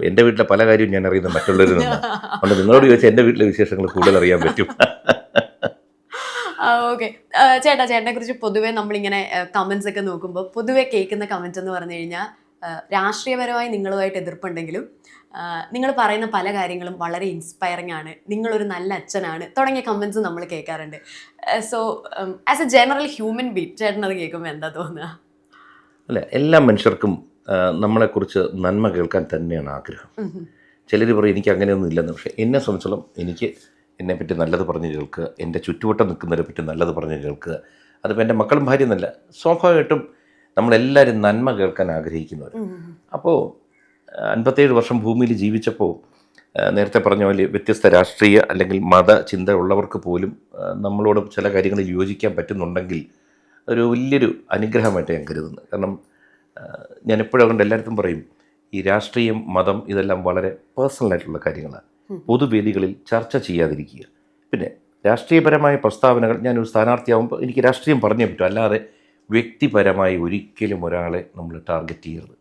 എൻ്റെ വീട്ടിലെ പല കാര്യവും ഞാൻ അറിയുന്നത് മറ്റുള്ളവരിൽ നിന്നാണ്. അതുകൊണ്ട് നിങ്ങളോട് ചോദിച്ചാൽ എൻ്റെ വീട്ടിലെ വിശേഷങ്ങൾ കൂടുതൽ അറിയാൻ പറ്റും. ഓക്കെ. ചേട്ടനെ കുറിച്ച് പൊതുവേ നമ്മളിങ്ങനെ കമന്റ്സ് ഒക്കെ നോക്കുമ്പോൾ പൊതുവെ കേൾക്കുന്ന കമന്റ് എന്ന് പറഞ്ഞു കഴിഞ്ഞാൽ രാഷ്ട്രീയപരമായി നിങ്ങളുമായിട്ട് എതിർപ്പുണ്ടെങ്കിലും നിങ്ങൾ പറയുന്ന പല കാര്യങ്ങളും വളരെ ഇൻസ്പയറിംഗ് ആണ്, നിങ്ങളൊരു നല്ല അച്ഛനാണ് തുടങ്ങിയ കമന്റ്സ് നമ്മൾ കേൾക്കാറുണ്ട്. So as a general human being ചേട്ടനത് കേൾക്കുമ്പോൾ എന്താ തോന്നുക? അല്ല, എല്ലാ മനുഷ്യർക്കും നമ്മളെക്കുറിച്ച് നന്മ കേൾക്കാൻ തന്നെയാണ് ആഗ്രഹം. ചിലർ പറയും എനിക്ക് അങ്ങനെയൊന്നും ഇല്ലെന്ന്. പക്ഷേ എന്നെ സംബന്ധിച്ചോളം എനിക്ക് എന്നെപ്പറ്റി നല്ലത് പറഞ്ഞ് കേൾക്കുക, എൻ്റെ ചുറ്റുവട്ടം നിൽക്കുന്നവരെ പറ്റി നല്ലത് പറഞ്ഞ് കേൾക്കുക. അതിപ്പോൾ എൻ്റെ മക്കളും ഭാര്യ എന്നല്ല, സ്വാഭാവികമായിട്ടും നമ്മളെല്ലാവരും നന്മ കേൾക്കാൻ ആഗ്രഹിക്കുന്നവർ. അപ്പോൾ 57 വർഷം ഭൂമിയിൽ ജീവിച്ചപ്പോൾ നേരത്തെ പറഞ്ഞ പോലെ വ്യത്യസ്ത രാഷ്ട്രീയ അല്ലെങ്കിൽ മത ചിന്ത ഉള്ളവർക്ക് പോലും നമ്മളോട് ചില കാര്യങ്ങളിൽ യോജിക്കാൻ പറ്റുന്നുണ്ടെങ്കിൽ ഒരു വലിയൊരു അനുഗ്രഹമായിട്ട് ഞാൻ കരുതുന്നു. കാരണം ഞാൻ എപ്പോഴും അതുകൊണ്ട് എല്ലായിടത്തും പറയും, ഈ രാഷ്ട്രീയം, മതം ഇതെല്ലാം വളരെ പേഴ്സണലായിട്ടുള്ള കാര്യങ്ങളാണ്. പൊതുവേദികളിൽ ചർച്ച ചെയ്യാതിരിക്കുക. പിന്നെ രാഷ്ട്രീയപരമായ പ്രസ്താവനകൾ, ഞാനൊരു സ്ഥാനാർത്ഥിയാകുമ്പോൾ എനിക്ക് രാഷ്ട്രീയം പറഞ്ഞേ പറ്റും, അല്ലാതെ വ്യക്തിപരമായി ഒരിക്കലും ഒരാളെ നമ്മൾ ടാർഗറ്റ് ചെയ്യരുത്.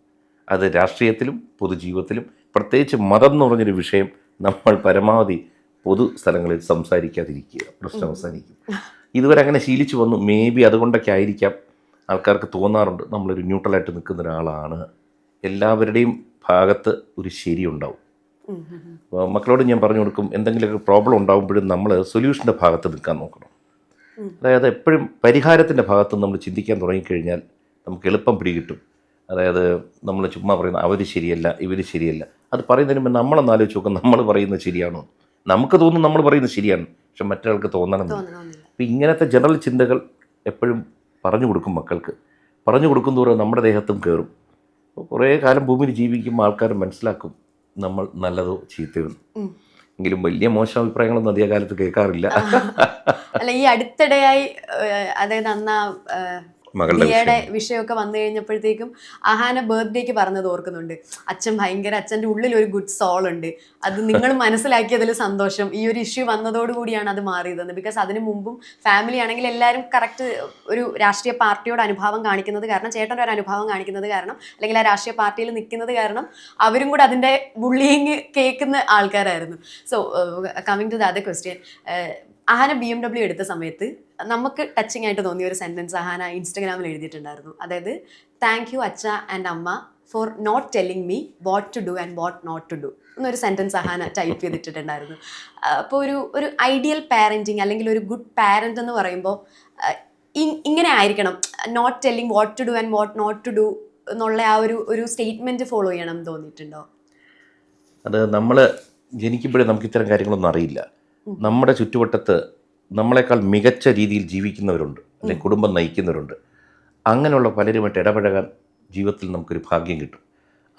അത് രാഷ്ട്രീയത്തിലും പൊതുജീവിതത്തിലും, പ്രത്യേകിച്ച് മതം എന്ന് പറഞ്ഞൊരു വിഷയം നമ്മൾ പരമാവധി പൊതു സ്ഥലങ്ങളിൽ സംസാരിക്കാതിരിക്കുക, പ്രശ്നം അവസാനിക്കും. ഇതുവരെ അങ്ങനെ ശീലിച്ചു വന്നു. മേ ബി അതുകൊണ്ടൊക്കെ ആയിരിക്കാം ആൾക്കാർക്ക് തോന്നാറുണ്ട് നമ്മളൊരു ന്യൂട്രലായിട്ട് നിൽക്കുന്ന ഒരാളാണ്. എല്ലാവരുടെയും ഭാഗത്ത് ഒരു ശരിയുണ്ടാവും. മക്കളോട് ഞാൻ പറഞ്ഞു കൊടുക്കും, എന്തെങ്കിലുമൊക്കെ പ്രോബ്ലം ഉണ്ടാകുമ്പോഴും നമ്മൾ സൊല്യൂഷൻ്റെ ഭാഗത്ത് നിൽക്കാൻ നോക്കണം. അതായത് എപ്പോഴും പരിഹാരത്തിൻ്റെ ഭാഗത്ത് നമ്മൾ ചിന്തിക്കാൻ തുടങ്ങിക്കഴിഞ്ഞാൽ നമുക്ക് എളുപ്പം പിടികിട്ടും. അതായത് നമ്മൾ ചുമ്മാ പറയുന്ന അവർ ശരിയല്ല, ഇവർ ശരിയല്ല, അത് പറയുന്നതിന് മുമ്പ് നമ്മളൊന്ന് ആലോചിച്ച് നോക്കാം, നമ്മൾ പറയുന്നത് ശരിയാണോ. നമുക്ക് തോന്നും നമ്മൾ പറയുന്നത് ശരിയാണ്, പക്ഷെ മറ്റൊരാൾക്ക് തോന്നണമെന്നില്ല. അപ്പോൾ ഇങ്ങനത്തെ ജനറൽ ചിന്തകൾ എപ്പോഴും പറഞ്ഞു കൊടുക്കും മക്കൾക്ക്. പറഞ്ഞു കൊടുക്കുന്നതോറും നമ്മുടെ ദേഹത്തും കയറും. അപ്പോൾ കുറേ കാലം ഭൂമിയിൽ ജീവിക്കുമ്പോൾ ആൾക്കാർ മനസ്സിലാക്കും നമ്മൾ നല്ലതോ ചീത്തയോ. എങ്കിലും വലിയ മോശം അഭിപ്രായങ്ങളൊന്നും അധിക കാലത്ത് കേൾക്കാറില്ല. അല്ല, ഈ അടുത്തിടെയായി അതായത് അന്ന് ദിയയുടെ വിഷയമൊക്കെ വന്നു കഴിഞ്ഞപ്പോഴത്തേക്കും അഹാന ബർത്ത്ഡേക്ക് പറഞ്ഞത് ഓർക്കുന്നുണ്ട്, അച്ഛൻ്റെ ഉള്ളിൽ ഒരു ഗുഡ് സോൾ ഉണ്ട്, അത് നിങ്ങൾ മനസ്സിലാക്കിയതിൽ സന്തോഷം, ഈ ഒരു ഇഷ്യൂ വന്നതോടുകൂടിയാണ് അത് മാറിയതെന്ന്. ബിക്കോസ് അതിന് മുമ്പും ഫാമിലി ആണെങ്കിൽ എല്ലാവരും കറക്റ്റ് ഒരു രാഷ്ട്രീയ പാർട്ടിയോട് അനുഭാവം കാണിക്കുന്നത് കാരണം, ചേട്ടൻ്റെ ഒരു അനുഭാവം കാണിക്കുന്നത് കാരണം, അല്ലെങ്കിൽ ആ രാഷ്ട്രീയ പാർട്ടിയിൽ നിൽക്കുന്നത് കാരണം അവരും കൂടെ അതിൻ്റെ ബുള്ളിയിങ് കേൾക്കുന്ന ആൾക്കാരായിരുന്നു. So coming to the other question, Ahaana BMW എടുത്ത സമയത്ത് നമുക്ക് ടച്ചിങ് ആയിട്ട് തോന്നിയ ഒരു സെൻറ്റൻസ് അഹാന ഇൻസ്റ്റഗ്രാമിൽ എഴുതിയിട്ടുണ്ടായിരുന്നു. അതായത് താങ്ക് യു അച്ഛ ആൻഡ് അമ്മ for not telling me what to do and what not to do എന്നൊരു സെൻറ്റൻസ് അഹാന ടൈപ്പ് ചെയ്തിട്ടുണ്ടായിരുന്നു. അപ്പോൾ ഒരു ഐഡിയൽ പാരൻറ്റിങ് അല്ലെങ്കിൽ ഒരു ഗുഡ് പാരൻറ്റ് എന്ന് പറയുമ്പോൾ ഇങ്ങനെ ആയിരിക്കണം, not telling what to do and what not to do എന്നുള്ള ആ ഒരു സ്റ്റേറ്റ്മെൻറ്റ് ഫോളോ ചെയ്യണം എന്ന് തോന്നിയിട്ടുണ്ടോ? അത് നമ്മൾ ജനിക്കുമ്പോഴേ നമുക്ക് ഇത്തരം കാര്യങ്ങളൊന്നും അറിയില്ല. നമ്മുടെ ചുറ്റുവട്ടത്ത് നമ്മളെക്കാൾ മികച്ച രീതിയിൽ ജീവിക്കുന്നവരുണ്ട്, അല്ലെങ്കിൽ കുടുംബം നയിക്കുന്നവരുണ്ട്. അങ്ങനെയുള്ള പലരുമായിട്ട് ഇടപഴകാൻ ജീവിതത്തിൽ നമുക്കൊരു ഭാഗ്യം കിട്ടും.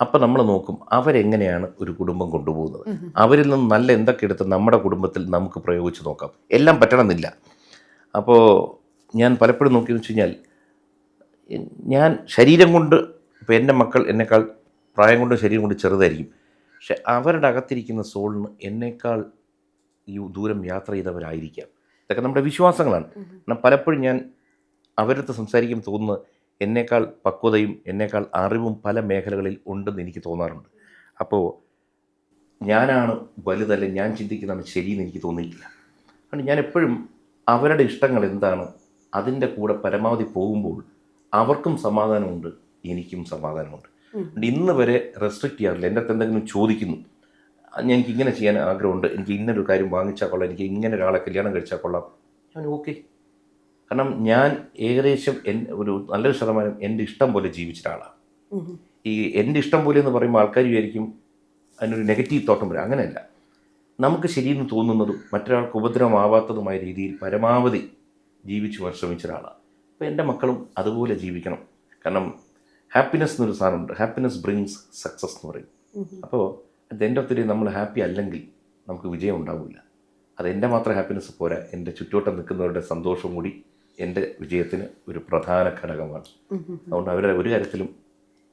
അപ്പോൾ നമ്മൾ നോക്കും അവരെങ്ങനെയാണ് ഒരു കുടുംബം കൊണ്ടുപോകുന്നത്, അവരിൽ നിന്ന് നല്ല എന്തൊക്കെ എടുത്ത് നമ്മുടെ കുടുംബത്തിൽ നമുക്ക് പ്രയോഗിച്ച് നോക്കാം. എല്ലാം പറ്റണമെന്നില്ല. അപ്പോൾ ഞാൻ പലപ്പോഴും നോക്കിയെന്ന് വെച്ച് കഴിഞ്ഞാൽ, ഞാൻ ശരീരം കൊണ്ട്, ഇപ്പോൾ എൻ്റെ മക്കൾ എന്നെക്കാൾ പ്രായം കൊണ്ട് ശരീരം കൊണ്ട് ചെറുതായിരിക്കും, പക്ഷെ അവരുടെ അകത്തിരിക്കുന്ന സോളിന് എന്നേക്കാൾ ഈ ദൂരം യാത്ര ചെയ്തവരായിരിക്കാം. ഇതൊക്കെ നമ്മുടെ വിശ്വാസങ്ങളാണ്. എന്നാൽ പലപ്പോഴും ഞാൻ അവരടുത്ത് സംസാരിക്കുമ്പോൾ തോന്നുന്നത് എന്നേക്കാൾ പക്വതയും എന്നേക്കാൾ അറിവും പല മേഖലകളിൽ ഉണ്ടെന്ന് എനിക്ക് തോന്നാറുണ്ട്. അപ്പോൾ ഞാനാണ് വലുതല്ല, ഞാൻ ചിന്തിക്കുന്നതാണ് ശരിയെന്ന് എനിക്ക് തോന്നിയിട്ടില്ല. അതുകൊണ്ട് ഞാൻ എപ്പോഴും അവരുടെ ഇഷ്ടങ്ങൾ എന്താണ് അതിൻ്റെ കൂടെ പരമാവധി പോകുമ്പോൾ അവർക്കും സമാധാനമുണ്ട്, എനിക്കും സമാധാനമുണ്ട്. ഇന്ന് വരെ റെസ്ട്രിക്റ്റ് ചെയ്യാറില്ല. എൻ്റെ അടുത്ത് എന്തെങ്കിലും ചോദിക്കുന്നു, എനിക്ക് ഇങ്ങനെ ചെയ്യാൻ ആഗ്രഹമുണ്ട്, എനിക്ക് ഇന്നൊരു കാര്യം വാങ്ങിച്ചാൽ കൊള്ളാം, എനിക്ക് ഇങ്ങനെ ഒരാളെ കല്യാണം കഴിച്ചാൽ കൊള്ളാം, ഞാൻ ഓക്കെ. കാരണം ഞാൻ ഏകദേശം ഒരു നല്ലൊരു ശതമാനം എൻ്റെ ഇഷ്ടം പോലെ ജീവിച്ച ഒരാളാണ്. ഈ എൻ്റെ ഇഷ്ടം പോലെ എന്ന് പറയുമ്പോൾ ആൾക്കാർ വിചാരിക്കും അതിനൊരു നെഗറ്റീവ് തോട്ടം വരും. അങ്ങനെയല്ല, നമുക്ക് ശരിയെന്ന് തോന്നുന്നതും മറ്റൊരാൾക്ക് ഉപദ്രവമാവാത്തതുമായ രീതിയിൽ പരമാവധി ജീവിച്ചു ശ്രമിച്ച ഒരാളാണ്. അപ്പോൾ എൻ്റെ മക്കളും അതുപോലെ ജീവിക്കണം. കാരണം ഹാപ്പിനെസ് എന്നൊരു സാധനമുണ്ട്, ഹാപ്പിനെസ് ബ്രിങ്സ് സക്സസ് എന്ന് പറയും. അപ്പോൾ at the end of the day നമ്മൾ ഹാപ്പി അല്ലെങ്കിൽ നമുക്ക് വിജയം ഉണ്ടാവില്ല. അത് എൻ്റെ മാത്രം ഹാപ്പിനെസ് പോരാ, എൻ്റെ ചുറ്റുവട്ടം നിൽക്കുന്നവരുടെ സന്തോഷം കൂടി എൻ്റെ വിജയത്തിന് ഒരു പ്രധാന ഘടകമാണ്. അതുകൊണ്ട് അവരുടെ ഒരു കാര്യത്തിലും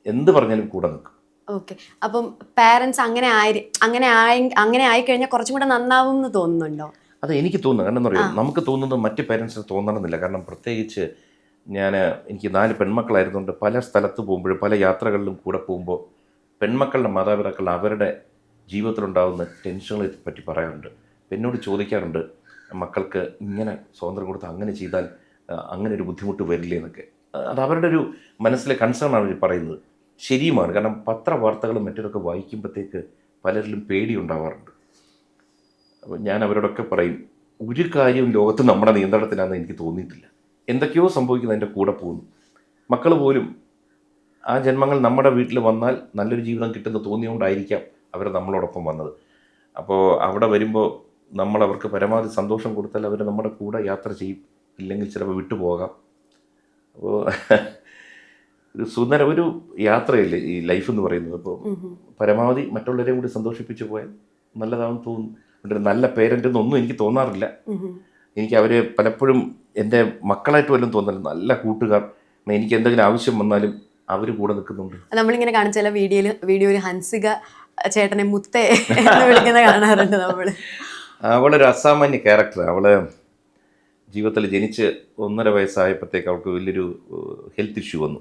എന്ത് പറഞ്ഞാലും കൂടെ നിൽക്കും. ഓക്കെ. അപ്പം പാരൻസ് അങ്ങനെ ആയിക്കഴിഞ്ഞാൽ കുറച്ചും കൂടെ നന്നാവും എന്ന് തോന്നുന്നുണ്ടോ? അത് എനിക്ക് തോന്നുന്നു. കാരണം എന്താ പറയുക, നമുക്ക് തോന്നുന്നത് മറ്റ് പേരൻസിന് തോന്നണമെന്നില്ല. കാരണം പ്രത്യേകിച്ച് എനിക്ക് 4 പെൺമക്കളായിരുന്നുകൊണ്ട് പല സ്ഥലത്ത് പോകുമ്പോഴും പല യാത്രകളിലും കൂടെ പോകുമ്പോൾ പെൺമക്കളുടെ മാതാപിതാക്കൾ അവരുടെ ജീവിതത്തിലുണ്ടാകുന്ന ടെൻഷനുകളെ പറ്റി പറയാറുണ്ട്. എന്നോട് ചോദിക്കാറുണ്ട്, മക്കൾക്ക് ഇങ്ങനെ സ്വാതന്ത്ര്യം കൊടുത്ത് അങ്ങനെ ചെയ്താൽ അങ്ങനെ ഒരു ബുദ്ധിമുട്ട് വരില്ലേ എന്നൊക്കെ. അത് അവരുടെ ഒരു മനസ്സിലെ കൺസേൺ ആണ് പറയുന്നത്. ശരിയുമാണ്. കാരണം പത്രവാർത്തകളും മറ്റൊക്കെ വായിക്കുമ്പോഴത്തേക്ക് പലരിലും പേടി ഉണ്ടാവാറുണ്ട്. അപ്പോൾ ഞാൻ അവരോടൊക്കെ പറയും, ഒരു കാര്യവും ലോകത്ത് നമ്മുടെ നിയന്ത്രണത്തിലാണെന്ന് എനിക്ക് തോന്നിയിട്ടില്ല. എന്തൊക്കെയോ സംഭവിക്കുന്നത് എൻ്റെ കൂടെ പോകുന്നു. മക്കൾ പോലും ആ ജന്മങ്ങൾ നമ്മുടെ വീട്ടിൽ വന്നാൽ നല്ലൊരു ജീവിതം കിട്ടുമെന്ന് തോന്നിയുകൊണ്ടായിരിക്കാം അവർ നമ്മളോടൊപ്പം വന്നത്. അപ്പോൾ അവിടെ വരുമ്പോൾ നമ്മൾ അവർക്ക് പരമാവധി സന്തോഷം കൊടുത്താൽ അവർ നമ്മുടെ കൂടെ യാത്ര ചെയ്യും, ഇല്ലെങ്കിൽ ചിലപ്പോൾ വിട്ടുപോകാം. അപ്പോൾ ഒരു സുന്ദര ഒരു യാത്രയല്ലേ ഈ ലൈഫ് എന്ന് പറയുന്നത്. അപ്പോൾ പരമാവധി മറ്റുള്ളവരെയും കൂടി സന്തോഷിപ്പിച്ച് പോയാൽ നല്ലതാണെന്ന് തോന്നുന്നു. ഒരു നല്ല പേരൻ്റ് എന്നൊന്നും എനിക്ക് തോന്നാറില്ല. എനിക്ക് അവർ പലപ്പോഴും എൻ്റെ മക്കളായിട്ട് വല്ലതും തോന്നുന്നില്ല. നല്ല കൂട്ടുകാർ, എനിക്ക് എന്തെങ്കിലും ആവശ്യം വന്നാലും അവർ കൂടെ നിൽക്കുന്നുണ്ട്. നമ്മളിങ്ങനെ കാണിച്ച വീഡിയോയിൽ ഹൻസിക ചേട്ടനെ മുത്തേ എന്ന് വിളിക്കുന്ന കാണാറുണ്ട് നമ്മൾ. അവളൊരു അസാമാന്യ ക്യാരക്ടർ. അവള് ജീവിതത്തിൽ ജനിച്ച് 1.5 വയസ്സായപ്പോഴത്തേക്ക് അവൾക്ക് വലിയൊരു ഹെൽത്ത് ഇഷ്യൂ വന്നു.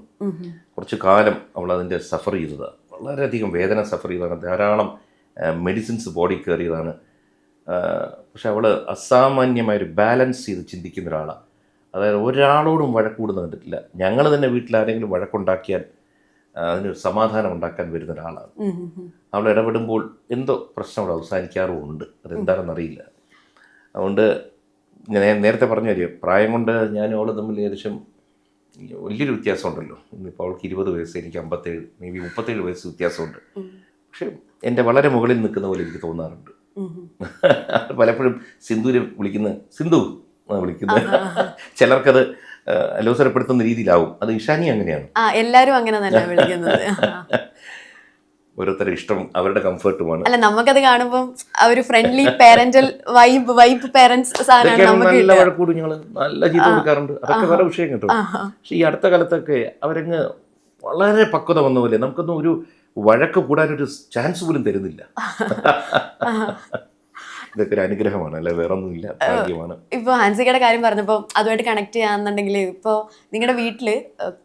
കുറച്ച് കാലം അവൾ അതിൻ്റെ സഫർ ചെയ്തതാണ്. വളരെയധികം വേദന സഫർ ചെയ്തതാണ്. ധാരാളം മെഡിസിൻസ് ബോഡി കയറിയതാണ്. പക്ഷെ അവൾ അസാമാന്യമായൊരു ബാലൻസ് ചെയ്ത് ചിന്തിക്കുന്ന ഒരാളാണ്. അതായത് ഒരാളോടും വഴക്കൂടുന്ന കണ്ടിട്ടില്ല. ഞങ്ങൾ തന്നെ വീട്ടിൽ ആരെങ്കിലും വഴക്കുണ്ടാക്കിയാൽ അതിനൊരു സമാധാനം ഉണ്ടാക്കാൻ വരുന്ന ഒരാളാണ്. അവൾ ഇടപെടുമ്പോൾ എന്തോ പ്രശ്നം അവിടെ അവസാനിക്കാറുമുണ്ട്. അതെന്താണെന്നറിയില്ല. അതുകൊണ്ട് ഞാൻ നേരത്തെ പറഞ്ഞ കാര്യം, പ്രായം കൊണ്ട് ഞാനും അവൾ തമ്മിൽ ഏകദേശം വലിയൊരു വ്യത്യാസമുണ്ടല്ലോ. ഇപ്പോൾ അവൾക്ക് 20 വയസ്സ്, എനിക്ക് 57, മേ ബി 37 വയസ്സ് വ്യത്യാസമുണ്ട്. പക്ഷെ എൻ്റെ വളരെ മുകളിൽ നിൽക്കുന്ന പോലെ എനിക്ക് തോന്നാറുണ്ട്. പലപ്പോഴും സിന്ധുവിനെ സിന്ധു വിളിക്കുന്നത് ചിലർക്കത് അലോസരപ്പെടുത്തുന്ന രീതിയിലാവും. അത് ഇഷാനി അങ്ങനെയാണ്. എല്ലാരും അങ്ങനെ തന്നെ വിളിക്കുന്നത്. ഓരോരുത്തരുടെ ഇഷ്ടം അവരുടെ കംഫർട്ടുമാണ്. അല്ല, നമുക്കത് കാണുമ്പോൾ ഒരു ഫ്രണ്ട്ലി പാരന്റൽ വൈബ് പാരന്റ്സ് നല്ല വഴക്കൂടും, ഞങ്ങൾ നല്ല ചീത്ത കൊടുക്കാറുണ്ട്. അതൊക്കെ വേറെ വിഷയം കേട്ടോ. പക്ഷെ ഈ അടുത്ത കാലത്തൊക്കെ അവരങ്ങ് വളരെ പക്വത വന്ന പോലെ നമുക്കൊന്നും ഒരു വഴക്ക് കൂടാനൊരു ചാൻസ് പോലും തരുന്നില്ല. ഇതൊക്കെ ഒരു അനുഗ്രഹമാണ്, അല്ലെ വേറെ ഒന്നുമില്ല, ഭാഗ്യമാണ്. ഇപ്പോൾ ഹൻസികയുടെ കാര്യം പറഞ്ഞപ്പോൾ അതുമായിട്ട് കണക്ട് ചെയ്യാന്നുണ്ടെങ്കിൽ, ഇപ്പോൾ നിങ്ങളുടെ വീട്ടിൽ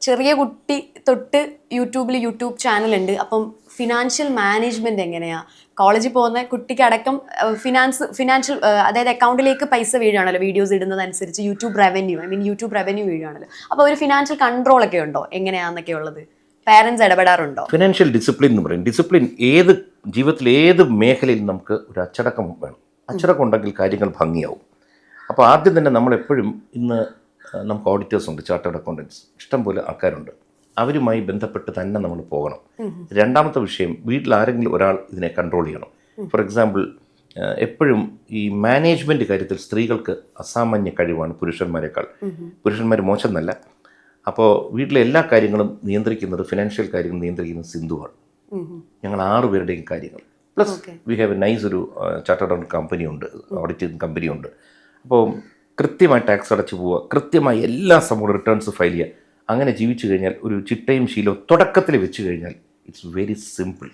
ചെറിയ കുട്ടി തൊട്ട് യൂട്യൂബ് ചാനലുണ്ട്. അപ്പം ഫിനാൻഷ്യൽ മാനേജ്മെന്റ് എങ്ങനെയാ? കോളേജിൽ പോകുന്ന കുട്ടിക്ക് അടക്കം ഫിനാൻഷ്യൽ അതായത് അക്കൗണ്ടിലേക്ക് പൈസ വീഴുകയാണല്ലോ വീഡിയോസ് ഇടുന്നതനുസരിച്ച്. യൂട്യൂബ് റവന്യൂ വീഴുകയാണല്ലോ. അപ്പോൾ ഒരു ഫിനാൻഷ്യൽ കൺട്രോൾ ഒക്കെ ഉണ്ടോ? എങ്ങനെയാന്നൊക്കെ ഉള്ളത് പാരൻസ് ഇടപെടാറുണ്ടോ? ഫിനാൻഷ്യൽ ഡിസിപ്ലിൻ എന്ന് പറയും. ഡിസിപ്ലിൻ ഏത് ജീവിതത്തിൽ ഏത് മേഖലയിൽ നമുക്ക് ഒരു അച്ചടക്കം വേണം. അച്ചടക്കം ഉണ്ടെങ്കിൽ കാര്യങ്ങൾ ഭംഗിയാവും. അപ്പോൾ ആദ്യം തന്നെ നമ്മളെപ്പോഴും ഇന്ന് നമുക്ക് ഓഡിറ്റേഴ്സ് ഉണ്ട്, ചാർട്ടേഡ് അക്കൗണ്ടൻസ്, ഇഷ്ടംപോലെ ആൾക്കാരുണ്ട്. അവരുമായി ബന്ധപ്പെട്ട് തന്നെ നമ്മൾ പോകണം. രണ്ടാമത്തെ വിഷയം, വീട്ടിൽ ആരെങ്കിലും ഒരാൾ ഇതിനെ കൺട്രോൾ ചെയ്യണം. ഫോർ എക്സാമ്പിൾ, എപ്പോഴും ഈ മാനേജ്മെൻറ്റ് കാര്യത്തിൽ സ്ത്രീകൾക്ക് അസാമാന്യ കഴിവാണ് പുരുഷന്മാരെക്കാൾ. പുരുഷന്മാർ മോശം എന്നല്ല. അപ്പോൾ വീട്ടിലെ എല്ലാ കാര്യങ്ങളും നിയന്ത്രിക്കുന്നത്, ഫിനാൻഷ്യൽ കാര്യങ്ങൾ നിയന്ത്രിക്കുന്നത് സിന്ധുവാണ്. ഞങ്ങൾ 6 പേരുടെയും കാര്യങ്ങൾ. Plus we have A nice ഒരു ചാർട്ടേഡ് അക്കൗണ്ട് കമ്പനിയുണ്ട്, ഓഡിറ്റിംഗ് കമ്പനിയുണ്ട്. അപ്പോൾ കൃത്യമായി ടാക്സ് അടച്ചു പോവുക, കൃത്യമായി എല്ലാ സംഭവവും റിട്ടേൺസ് ഫയൽ ചെയ്യുക. അങ്ങനെ ജീവിച്ചു കഴിഞ്ഞാൽ, ഒരു ചിട്ടയും ശീലവും തുടക്കത്തിൽ വെച്ച് കഴിഞ്ഞാൽ ഇറ്റ്സ് വെരി സിമ്പിൾ.